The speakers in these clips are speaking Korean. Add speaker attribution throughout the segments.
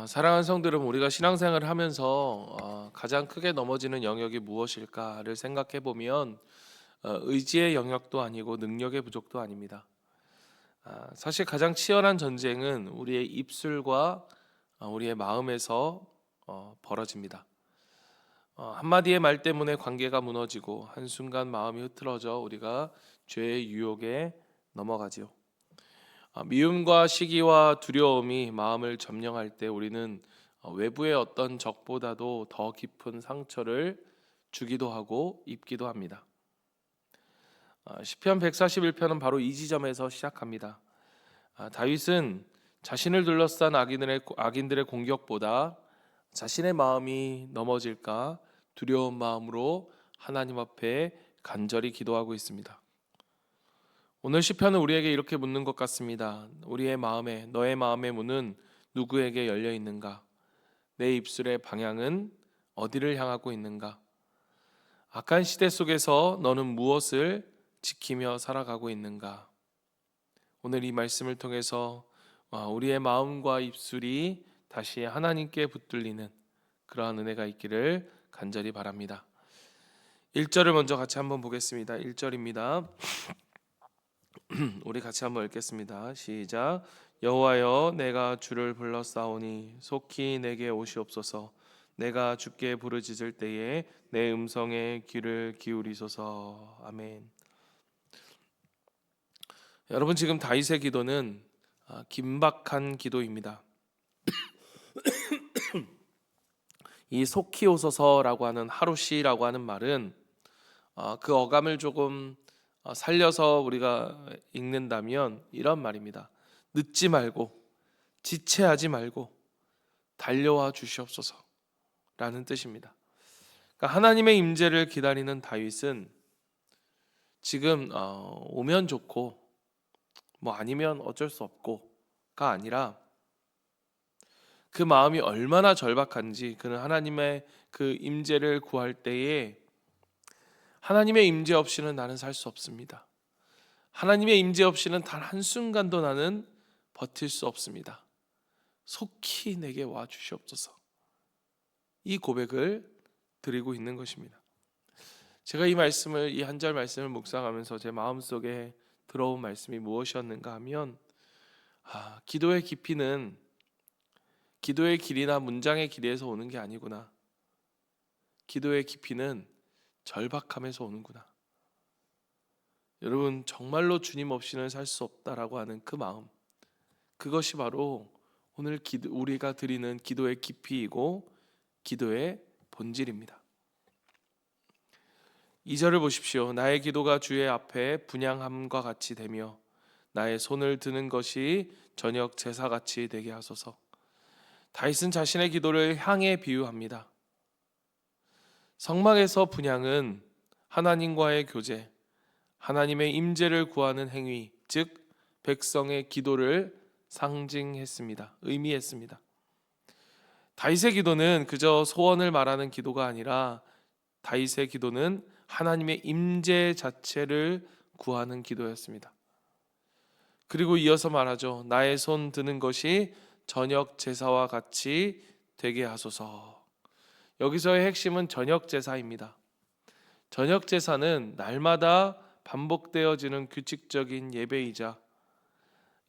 Speaker 1: 사랑하는 성들은 우리가 신앙생활을 하면서 가장 크게 넘어지는 영역이 무엇일까를 생각해 보면 의지의 영역도 아니고 능력의 부족도 아닙니다. 사실 가장 치열한 전쟁은 우리의 입술과 우리의 마음에서 벌어집니다. 한마디의 말 때문에 관계가 무너지고 한순간 마음이 흐트러져 우리가 죄의 유혹에 넘어가지요. 미움과 시기와 두려움이 마음을 점령할 때 우리는 외부의 어떤 적보다도 더 깊은 상처를 주기도 하고 입기도 합니다. 시편 141편은 바로 이 지점에서 시작합니다. 다윗은 자신을 둘러싼 악인들의 공격보다 자신의 마음이 넘어질까 두려운 마음으로 하나님 앞에 간절히 기도하고 있습니다. 오늘 시편은 우리에게 이렇게 묻는 것 같습니다. 너의 마음의 문은 누구에게 열려 있는가? 내 입술의 방향은 어디를 향하고 있는가? 악한 시대 속에서 너는 무엇을 지키며 살아가고 있는가? 오늘 이 말씀을 통해서 우리의 마음과 입술이 다시 하나님께 붙들리는 그러한 은혜가 있기를 간절히 바랍니다. 1절을 먼저 같이 한번 보겠습니다. 1절입니다. 우리 같이 한번 읽겠습니다. 시작. 여호와여, 내가 주를 불렀사오니 속히 내게 오시옵소서. 내가 주께 부르짖을 때에 내 음성에 귀를 기울이소서. 아멘. 여러분, 지금 다윗의 기도는 긴박한 기도입니다. 이 속히 오소서라고 하는 하루시라고 하는 말은 그 어감을 조금 살려서 우리가 읽는다면 이런 말입니다. 늦지 말고 지체하지 말고 달려와 주시옵소서라는 뜻입니다. 그러니까 하나님의 임재를 기다리는 다윗은 지금 오면 좋고 뭐 아니면 어쩔 수 없고가 아니라 그 마음이 얼마나 절박한지 그는 하나님의 그 임재를 구할 때에 하나님의 임재 없이는 나는 살 수 없습니다. 하나님의 임재 없이는 단 한순간도 나는 버틸 수 없습니다. 속히 내게 와 주시옵소서. 이 고백을 드리고 있는 것입니다. 제가 이 한 절 말씀을 묵상하면서 제 마음속에 들어온 말씀이 무엇이었는가 하면 기도의 깊이는 기도의 길이나 문장의 길이에서 오는 게 아니구나. 기도의 깊이는 절박함에서 오는구나. 여러분, 정말로 주님 없이는 살 수 없다라고 하는 그 마음, 그것이 바로 오늘 우리가 드리는 기도의 깊이이고 기도의 본질입니다. 2절을 보십시오. 나의 기도가 주의 앞에 분향함과 같이 되며 나의 손을 드는 것이 저녁 제사같이 되게 하소서. 다윗은 자신의 기도를 향에 비유합니다. 성막에서 분향은 하나님과의 교제, 하나님의 임재를 구하는 행위, 즉 백성의 기도를 상징했습니다. 의미했습니다. 다윗의 기도는 그저 소원을 말하는 기도가 아니라 다윗의 기도는 하나님의 임재 자체를 구하는 기도였습니다. 그리고 이어서 말하죠. 나의 손 드는 것이 저녁 제사와 같이 되게 하소서. 여기서의 핵심은 저녁 제사입니다. 저녁 제사는 날마다 반복되어지는 규칙적인 예배이자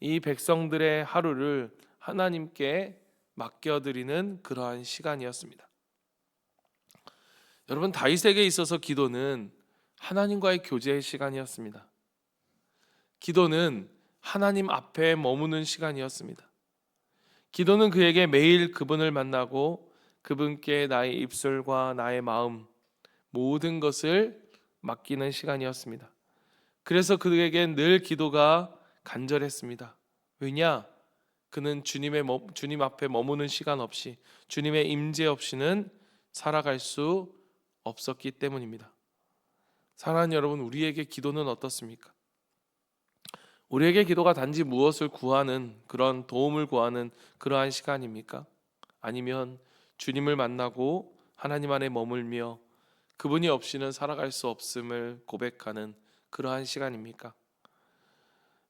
Speaker 1: 이 백성들의 하루를 하나님께 맡겨드리는 그러한 시간이었습니다. 여러분, 다윗에게 있어서 기도는 하나님과의 교제의 시간이었습니다. 기도는 하나님 앞에 머무는 시간이었습니다. 기도는 그에게 매일 그분을 만나고 그분께 나의 입술과 나의 마음 모든 것을 맡기는 시간이었습니다. 그래서 그에게 늘 기도가 간절했습니다. 왜냐? 그는 주님 앞에 머무는 시간 없이 주님의 임재 없이는 살아갈 수 없었기 때문입니다. 사랑하는 여러분, 우리에게 기도는 어떻습니까? 우리에게 기도가 단지 무엇을 구하는 그런 도움을 구하는 그러한 시간입니까? 아니면 주님을 만나고 하나님 안에 머물며 그분이 없이는 살아갈 수 없음을 고백하는 그러한 시간입니까?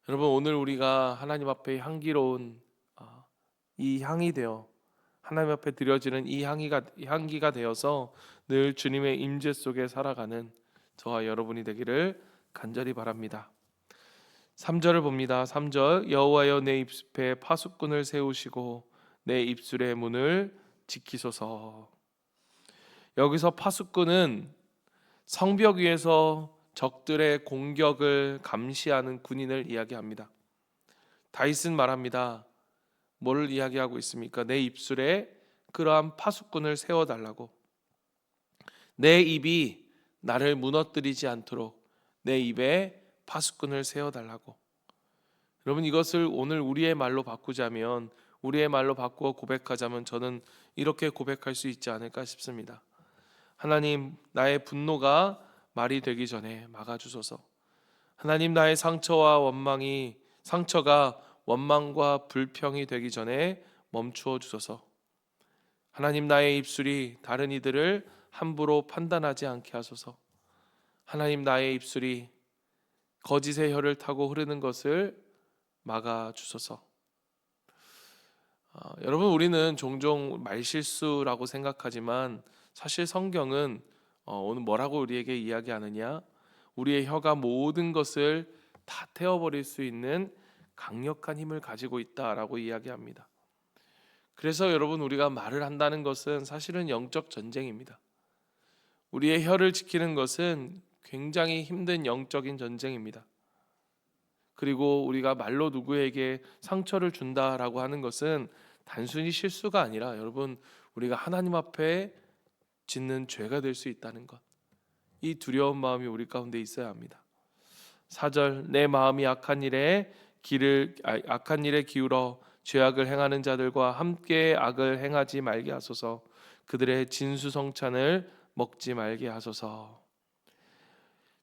Speaker 1: 여러분, 오늘 우리가 하나님 앞에 향기로운 이 향이 되어 하나님 앞에 드려지는 이 향기가 되어서 늘 주님의 임재 속에 살아가는 저와 여러분이 되기를 간절히 바랍니다. 3절을 봅니다. 3절 여호와여 내 입에 파수꾼을 세우시고 내 입술의 문을 지키소서. 여기서 파수꾼은 성벽 위에서 적들의 공격을 감시하는 군인을 이야기합니다. 다윗은 말합니다. 뭐를 이야기하고 있습니까? 내 입술에 그러한 파수꾼을 세워달라고. 내 입이 나를 무너뜨리지 않도록 내 입에 파수꾼을 세워달라고. 여러분, 이것을 오늘 우리의 말로 바꾸자면, 우리의 말로 바꾸어 고백하자면 저는 이렇게 고백할 수 있지 않을까 싶습니다. 하나님, 나의 분노가 말이 되기 전에 막아주소서. 하나님, 나의 상처가 원망과 불평이 되기 전에 멈추어 주소서. 하나님, 나의 입술이 다른 이들을 함부로 판단하지 않게 하소서. 하나님, 나의 입술이 거짓의 혀를 타고 흐르는 것을 막아 주소서. 여러분, 우리는 종종 말실수라고 생각하지만 사실 성경은 오늘 뭐라고 우리에게 이야기하느냐? 우리의 혀가 모든 것을 다 태워버릴 수 있는 강력한 힘을 가지고 있다라고 이야기합니다. 그래서 여러분, 우리가 말을 한다는 것은 사실은 영적 전쟁입니다. 우리의 혀를 지키는 것은 굉장히 힘든 영적인 전쟁입니다. 그리고 우리가 말로 누구에게 상처를 준다라고 하는 것은 단순히 실수가 아니라 여러분, 우리가 하나님 앞에 짓는 죄가 될 수 있다는 것, 이 두려운 마음이 우리 가운데 있어야 합니다. 4절 내 마음이 악한 일에 기울어 죄악을 행하는 자들과 함께 악을 행하지 말게 하소서. 그들의 진수성찬을 먹지 말게 하소서.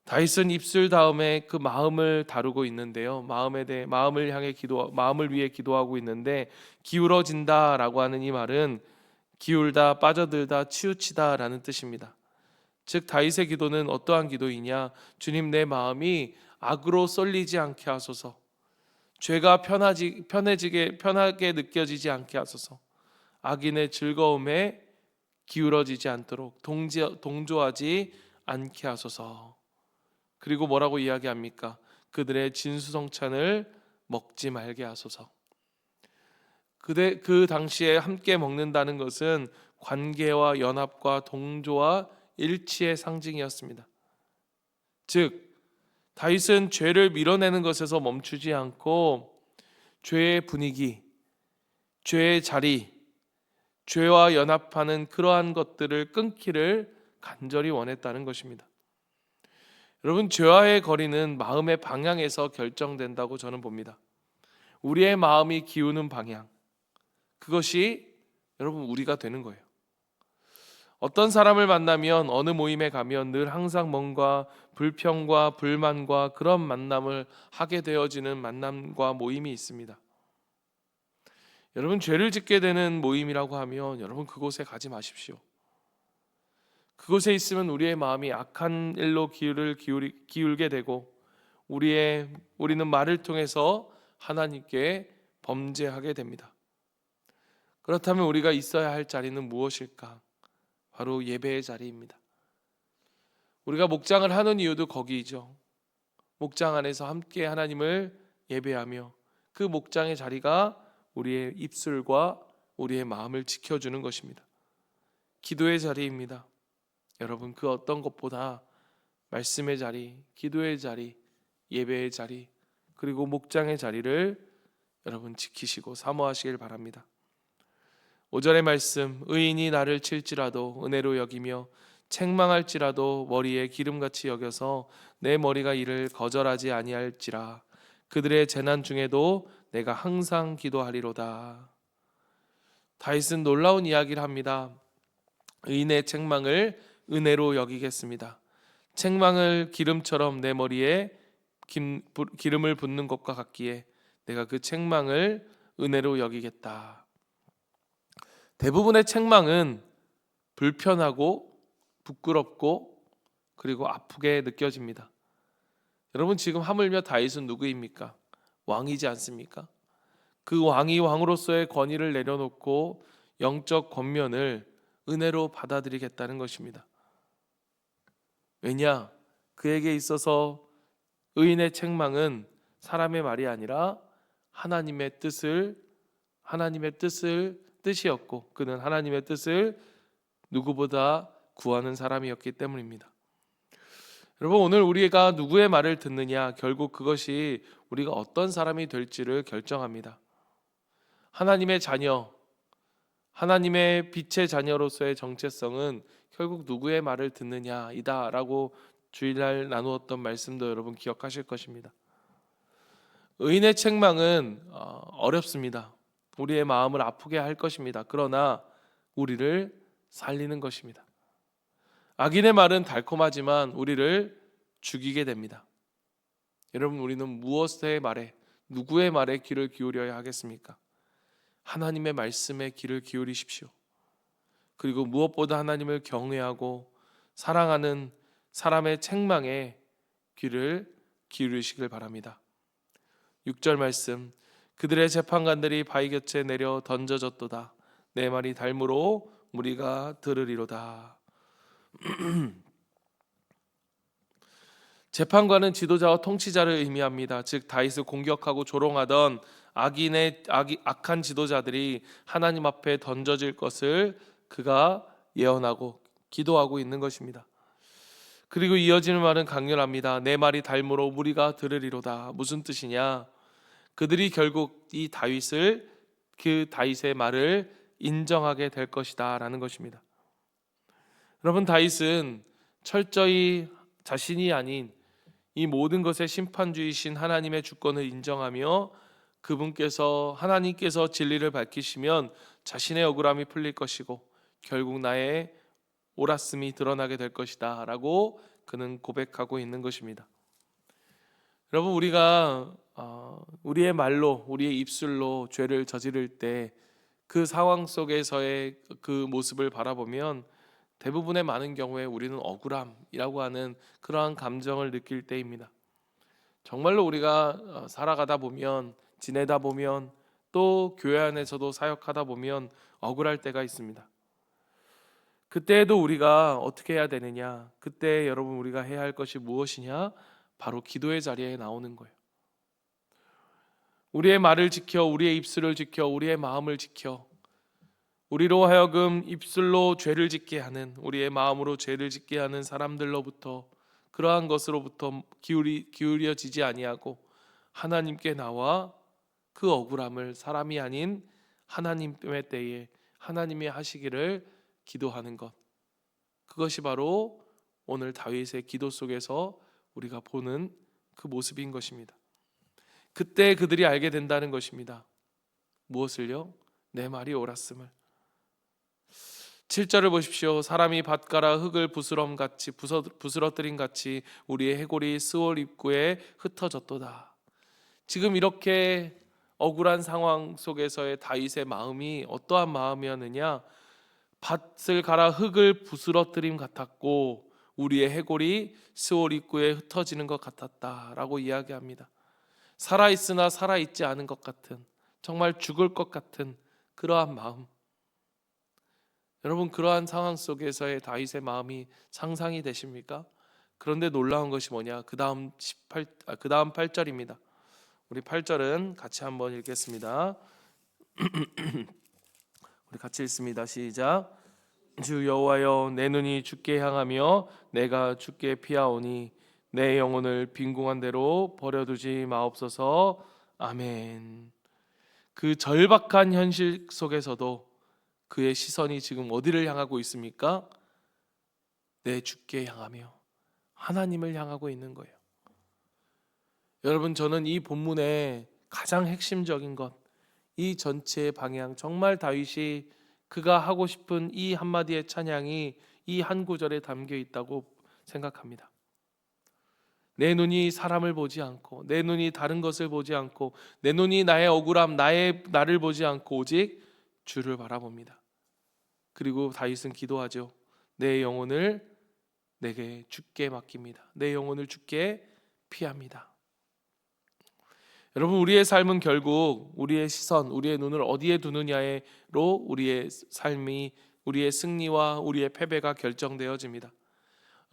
Speaker 1: 다윗은 입술 다음에 그 마음을 다루고 있는데요. 마음을 위해 기도하고 있는데, 기울어진다라고 하는 이 말은 기울다, 빠져들다, 치우치다라는 뜻입니다. 즉 다윗의 기도는 어떠한 기도이냐? 주님, 내 마음이 악으로 쏠리지 않게 하소서. 죄가 편하게 느껴지지 않게 하소서. 악인의 즐거움에 기울어지지 않도록 동조하지 않게 하소서. 그리고 뭐라고 이야기합니까? 그들의 진수성찬을 먹지 말게 하소서. 그 당시에 함께 먹는다는 것은 관계와 연합과 동조와 일치의 상징이었습니다. 즉 다윗은 죄를 밀어내는 것에서 멈추지 않고 죄의 분위기, 죄의 자리, 죄와 연합하는 그러한 것들을 끊기를 간절히 원했다는 것입니다. 여러분, 죄와의 거리는 마음의 방향에서 결정된다고 저는 봅니다. 우리의 마음이 기우는 방향, 그것이 여러분 우리가 되는 거예요. 어떤 사람을 만나면, 어느 모임에 가면 늘 항상 뭔가 불평과 불만과 그런 만남을 하게 되어지는 만남과 모임이 있습니다. 여러분, 죄를 짓게 되는 모임이라고 하면 여러분 그곳에 가지 마십시오. 그곳에 있으면 우리의 마음이 악한 일로 기울게 되고 우리는 말을 통해서 하나님께 범죄하게 됩니다. 그렇다면 우리가 있어야 할 자리는 무엇일까? 바로 예배의 자리입니다. 우리가 목장을 하는 이유도 거기이죠. 목장 안에서 함께 하나님을 예배하며 그 목장의 자리가 우리의 입술과 우리의 마음을 지켜주는 것입니다. 기도의 자리입니다. 여러분, 그 어떤 것보다 말씀의 자리, 기도의 자리, 예배의 자리, 그리고 목장의 자리를 여러분 지키시고 사모하시길 바랍니다. 5절의 말씀, 의인이 나를 칠지라도 은혜로 여기며 책망할지라도 머리에 기름같이 여겨서 내 머리가 이를 거절하지 아니할지라. 그들의 재난 중에도 내가 항상 기도하리로다. 다윗은 놀라운 이야기를 합니다. 의인의 책망을 은혜로 여기겠습니다. 책망을 기름처럼 내 머리에 기름을 붓는 것과 같기에 내가 그 책망을 은혜로 여기겠다. 대부분의 책망은 불편하고 부끄럽고 그리고 아프게 느껴집니다. 여러분, 지금 하물며 다윗은 누구입니까? 왕이지 않습니까? 그 왕이 왕으로서의 권위를 내려놓고 영적 권면을 은혜로 받아들이겠다는 것입니다. 왜냐? 그에게 있어서 의인의 책망은 사람의 말이 아니라 하나님의 뜻이었고, 그는 하나님의 뜻을 누구보다 구하는 사람이었기 때문입니다. 여러분, 오늘 우리가 누구의 말을 듣느냐, 결국 그것이 우리가 어떤 사람이 될지를 결정합니다. 하나님의 자녀, 하나님의 빛의 자녀로서의 정체성은 결국 누구의 말을 듣느냐이다 라고 주일날 나누었던 말씀도 여러분 기억하실 것입니다. 의인의 책망은 어렵습니다. 우리의 마음을 아프게 할 것입니다. 그러나 우리를 살리는 것입니다. 악인의 말은 달콤하지만 우리를 죽이게 됩니다. 여러분, 우리는 무엇의 말에, 누구의 말에 귀를 기울여야 하겠습니까? 하나님의 말씀에 귀를 기울이십시오. 그리고 무엇보다 하나님을 경외하고 사랑하는 사람의 책망에 귀를 기울이시길 바랍니다. 6절 말씀, 그들의 재판관들이 바위 곁에 내려 던져졌도다. 내 말이 닮으로 우리가 들으리로다. 재판관은 지도자와 통치자를 의미합니다. 즉 다윗을 공격하고 조롱하던 악한 지도자들이 하나님 앞에 던져질 것을 그가 예언하고 기도하고 있는 것입니다. 그리고 이어지는 말은 강렬합니다. 내 말이 닮으로 우리가 들으리로다. 무슨 뜻이냐? 그들이 결국 그 다윗의 말을 인정하게 될 것이다 라는 것입니다. 여러분, 다윗은 철저히 자신이 아닌 이 모든 것의 심판주이신 하나님의 주권을 인정하며 하나님께서 진리를 밝히시면 자신의 억울함이 풀릴 것이고 결국 나의 옳았음이 드러나게 될 것이다 라고 그는 고백하고 있는 것입니다. 여러분, 우리가 우리의 말로, 우리의 입술로 죄를 저지를 때 그 상황 속에서의 그 모습을 바라보면 대부분의 많은 경우에 우리는 억울함이라고 하는 그러한 감정을 느낄 때입니다. 정말로 우리가 살아가다 보면, 지내다 보면, 또 교회 안에서도 사역하다 보면 억울할 때가 있습니다. 그때에도 우리가 어떻게 해야 되느냐? 그때 여러분 우리가 해야 할 것이 무엇이냐? 바로 기도의 자리에 나오는 거예요. 우리의 말을 지켜, 우리의 입술을 지켜, 우리의 마음을 지켜, 우리로 하여금 입술로 죄를 짓게 하는, 우리의 마음으로 죄를 짓게 하는 사람들로부터, 그러한 것으로부터 기울여지지 아니하고 하나님께 나와 그 억울함을 사람이 아닌 하나님의 때에 하나님이 하시기를 기도하는 것, 그것이 바로 오늘 다윗의 기도 속에서 우리가 보는 그 모습인 것입니다. 그때 그들이 알게 된다는 것입니다. 무엇을요? 내 말이 옳았음을. 7절을 보십시오. 사람이 밭가라 흙을 부스러뜨린 같이 우리의 해골이 스올 입구에 흩어졌도다. 지금 이렇게 억울한 상황 속에서의 다윗의 마음이 어떠한 마음이었느냐? 밭을 갈아 흙을 부스러뜨림 같았고 우리의 해골이 스올 입구에 흩어지는 것 같았다라고 이야기합니다. 살아있으나 살아있지 않은 것 같은, 정말 죽을 것 같은 그러한 마음. 여러분, 그러한 상황 속에서의 다윗의 마음이 상상이 되십니까? 그런데 놀라운 것이 뭐냐? 그 다음 8절입니다. 우리 8절은 같이 한번 읽겠습니다. 우리 같이 읽습니다. 시작. 주 여호와여, 내 눈이 주께 향하며 내가 주께 피하오니 내 영혼을 빈궁한 대로 버려두지 마옵소서. 아멘. 그 절박한 현실 속에서도 그의 시선이 지금 어디를 향하고 있습니까? 내 주께 향하며 하나님을 향하고 있는 거예요. 여러분, 저는 이 본문의 가장 핵심적인 것, 이 전체의 방향, 정말 다윗이 그가 하고 싶은 이 한마디의 찬양이 이 한 구절에 담겨 있다고 생각합니다. 내 눈이 사람을 보지 않고, 내 눈이 다른 것을 보지 않고, 내 눈이 나의 억울함, 나를 보지 않고 오직 주를 바라봅니다. 그리고 다윗은 기도하죠. 내 영혼을 내게 주께 맡깁니다. 내 영혼을 주께 피합니다. 여러분, 우리의 삶은 결국 우리의 시선, 우리의 눈을 어디에 두느냐로 우리의 삶이, 우리의 승리와 우리의 패배가 결정되어집니다.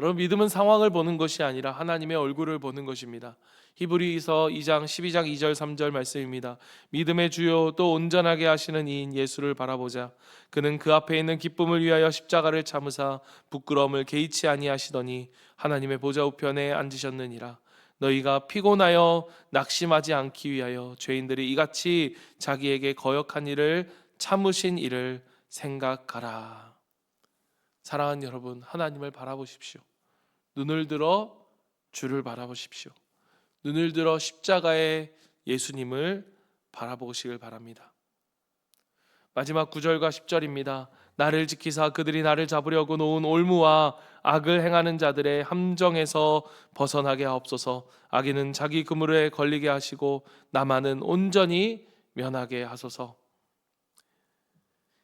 Speaker 1: 여러분, 믿음은 상황을 보는 것이 아니라 하나님의 얼굴을 보는 것입니다. 히브리서 2장 12장 2절 3절 말씀입니다. 믿음의 주요 또 온전하게 하시는 이인 예수를 바라보자. 그는 그 앞에 있는 기쁨을 위하여 십자가를 참으사 부끄러움을 개의치 아니하시더니 하나님의 보좌 우편에 앉으셨느니라. 너희가 피곤하여 낙심하지 않기 위하여 죄인들이 이같이 자기에게 거역한 일을 참으신 일을 생각하라. 사랑하는 여러분, 하나님을 바라보십시오. 눈을 들어 주를 바라보십시오. 눈을 들어 십자가의 예수님을 바라보시길 바랍니다. 마지막 9절과 10절입니다. 나를 지키사 그들이 나를 잡으려고 놓은 올무와 악을 행하는 자들의 함정에서 벗어나게 하옵소서. 악인은 자기 그물에 걸리게 하시고 나만은 온전히 면하게 하소서.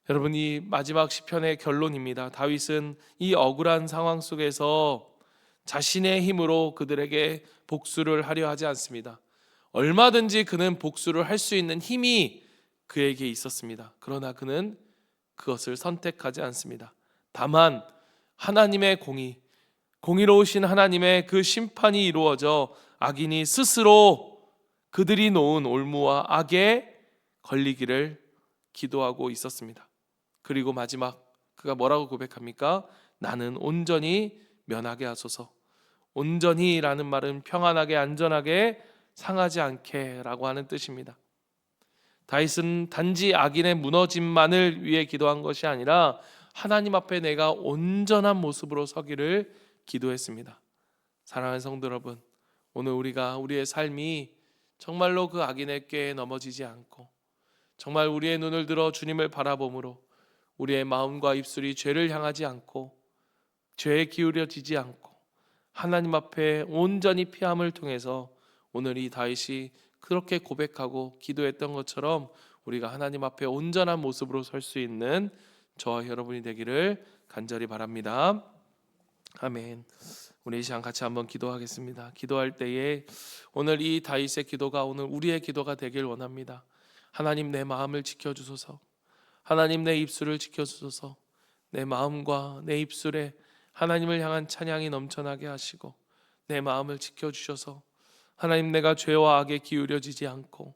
Speaker 1: 여러분, 이 마지막 시편의 결론입니다. 다윗은 이 억울한 상황 속에서 자신의 힘으로 그들에게 복수를 하려 하지 않습니다. 얼마든지 그는 복수를 할 수 있는 힘이 그에게 있었습니다. 그러나 그는 그것을 선택하지 않습니다. 다만 하나님의 공의로우신 하나님의 그 심판이 이루어져 악인이 스스로 그들이 놓은 올무와 악에 걸리기를 기도하고 있었습니다. 그리고 마지막 그가 뭐라고 고백합니까? 나는 온전히 면하게 하소서. 온전히라는 말은 평안하게, 안전하게, 상하지 않게 라고 하는 뜻입니다. 다윗은 단지 악인의 무너짐만을 위해 기도한 것이 아니라 하나님 앞에 내가 온전한 모습으로 서기를 기도했습니다. 사랑하는 성도 여러분, 오늘 우리가 우리의 삶이 정말로 그 악인의 꾀에 넘어지지 않고 정말 우리의 눈을 들어 주님을 바라봄으로 우리의 마음과 입술이 죄를 향하지 않고 죄에 기울여지지 않고 하나님 앞에 온전히 피함을 통해서 오늘 이 다윗이 그렇게 고백하고 기도했던 것처럼 우리가 하나님 앞에 온전한 모습으로 설 수 있는 저와 여러분이 되기를 간절히 바랍니다. 아멘. 우리 이 시간 같이 한번 기도하겠습니다. 기도할 때에 오늘 이 다윗의 기도가 오늘 우리의 기도가 되길 원합니다. 하나님, 내 마음을 지켜주소서. 하나님, 내 입술을 지켜주소서. 내 마음과 내 입술에 하나님을 향한 찬양이 넘쳐나게 하시고 내 마음을 지켜주셔서 하나님, 내가 죄와 악에 기울여지지 않고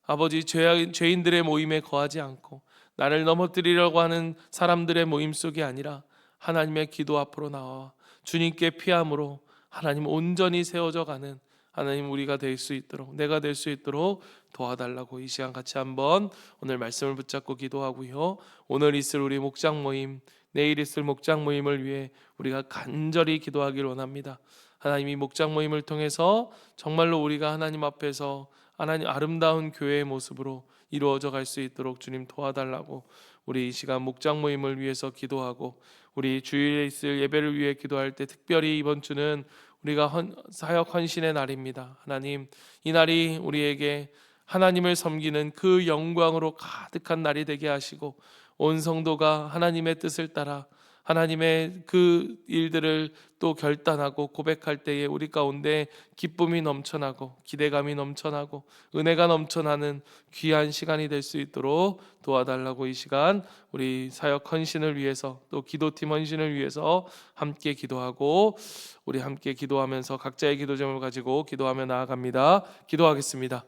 Speaker 1: 아버지 죄인들의 모임에 거하지 않고 나를 넘어뜨리려고 하는 사람들의 모임 속이 아니라 하나님의 기도 앞으로 나와 주님께 피함으로 하나님 온전히 세워져 가는 하나님 우리가 될 수 있도록, 내가 될 수 있도록 도와달라고 이 시간 같이 한번 오늘 말씀을 붙잡고 기도하고요. 오늘 있을 우리 목장 모임, 내일 있을 목장 모임을 위해 우리가 간절히 기도하길 원합니다. 하나님, 이 목장 모임을 통해서 정말로 우리가 하나님 앞에서 하나님 아름다운 교회의 모습으로 이루어져 갈 수 있도록 주님 도와달라고 우리 이 시간 목장 모임을 위해서 기도하고 우리 주일에 있을 예배를 위해 기도할 때 특별히 이번 주는 우리가 사역 헌신의 날입니다. 하나님, 이 날이 우리에게 하나님을 섬기는 그 영광으로 가득한 날이 되게 하시고 온 성도가 하나님의 뜻을 따라 하나님의 그 일들을 또 결단하고 고백할 때에 우리 가운데 기쁨이 넘쳐나고 기대감이 넘쳐나고 은혜가 넘쳐나는 귀한 시간이 될 수 있도록 도와달라고 이 시간 우리 사역 헌신을 위해서 또 기도팀 헌신을 위해서 함께 기도하고 우리 함께 기도하면서 각자의 기도 제목을 가지고 기도하며 나아갑니다. 기도하겠습니다.